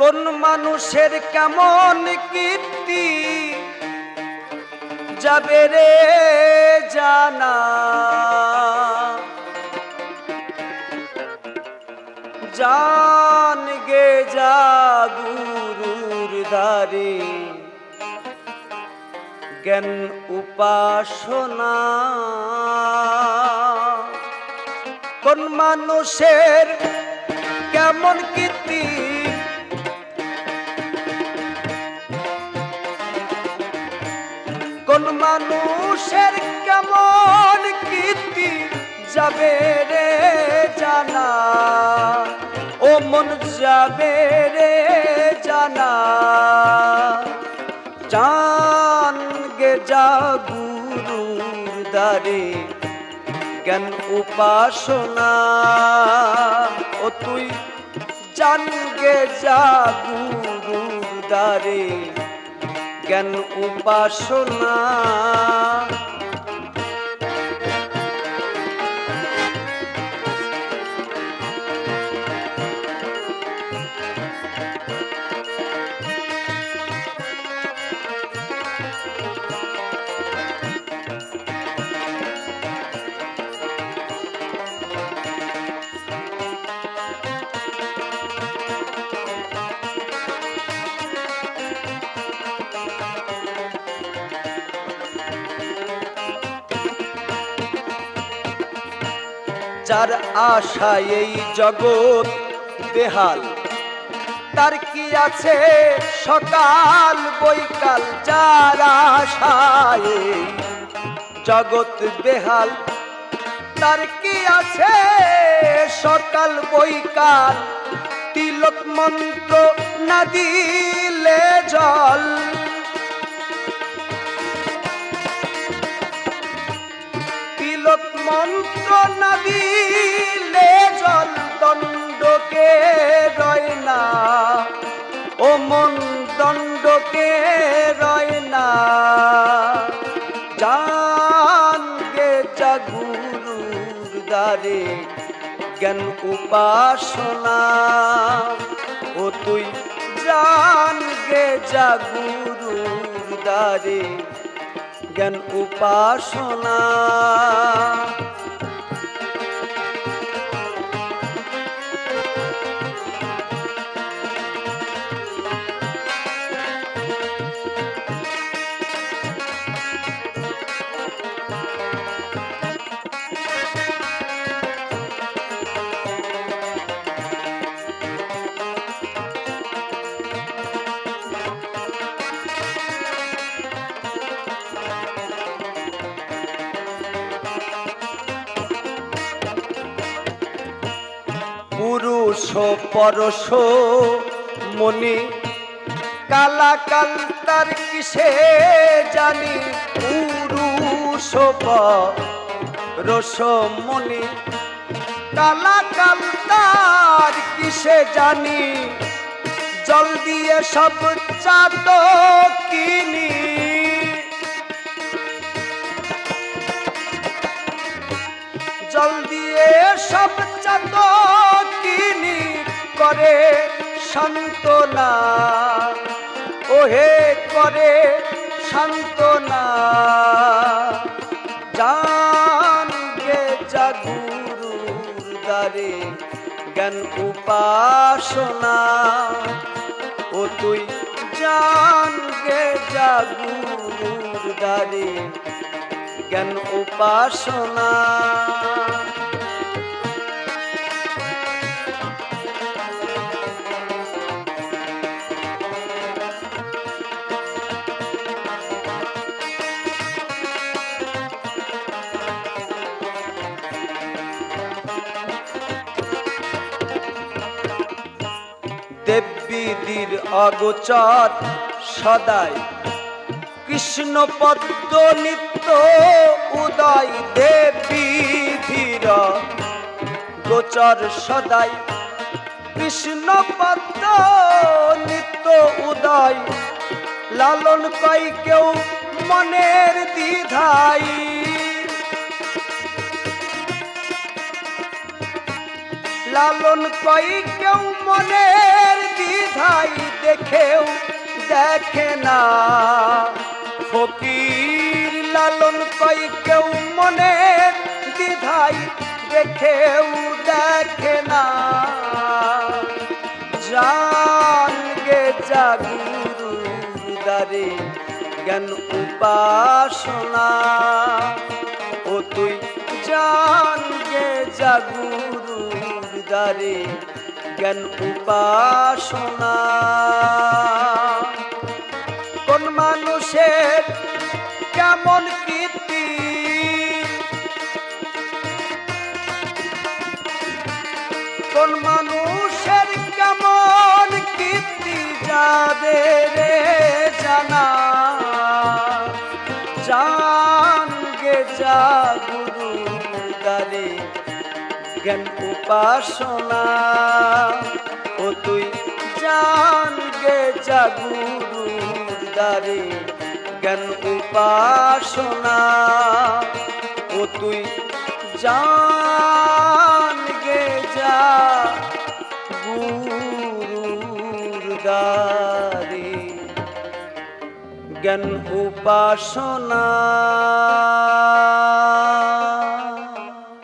কোন মানুষের কেমন কীর্তি যাবে রে জানা, জান গে যা গুরুর দ্বারে জ্ঞান উপাসনা। কোন মানুষের কেমন কীর্তি কোন মানুষের কেমন কীর্তি যাবে রে জানা, ও মন যাবে রে জানা, জান গে যা গুরুর দ্বারে জ্ঞান উপাসনা। ও তুই জান গে যা গুরুর দ্বারে জ্ঞান উপাসনা। যার আশায় এই জগৎ বেহাল, তার কি আছে সকাল বৈকাল। যার আশায় এই জগৎ বেহাল, তার কি আছে সকাল বৈকাল। তিলক মন্ত্র না দিলে জল, তিলক মন্ত্র না দিলে জল দণ্ডকে রয় না, ও মন দণ্ডকে রয় না। জান গে যা গুরুর দ্বারে জ্ঞান উপাসনা। ও তুই জান গে যা গুরুর দ্বারে জ্ঞান উপাসনা। পুরুষ পরশ মনি কালা কাল তার কিসে জানি। পুরুষ পরশ মনি কালা কাল তার কিসে জানি। জল দিয়ে সব চাঁদ কিনি, জল দিয়ে সব চাঁদ কিনি করে সান্ত্বনা। ওহে করে সান্ত্বনা। জান গে যা গুরুর দ্বারে জ্ঞান উপাসনা। ও তুই জান গে যা গুরুর দ্বারে জ্ঞান উপাসনা। দেববিদির অগোচর সদাই কৃষ্ণ পদ্ম নিত্য উদয়। দেববিধির গোচর সদাই কৃষ্ণ পদ্ম নিত্য উদয়। লালন কই কেউ মনের দ্বিধাই, লালন কই কেউ মনের দ্বিধাই। দেখেও দেখে না, ফকির লালন কই কেউ মনে দ্বিধাই দেখেও দেখে না। জান গে জাগুরু দারে জ্ঞান উপাসনা, ও তুই জান গে জাগুরু দারে জ্ঞান উপাসনা। কোন মানুষের কেমন কীর্তি, কোন মানুষের কেমন কীর্তি যাবে রে জানা। জান গে জাগুরু দারে জ্ঞান উপাসনা, ও তুই জান গে জাগুরু দারে জ্ঞান উপাসনা, ও তুই জান গে জাগুরুর দারে জ্ঞান উপাসনা।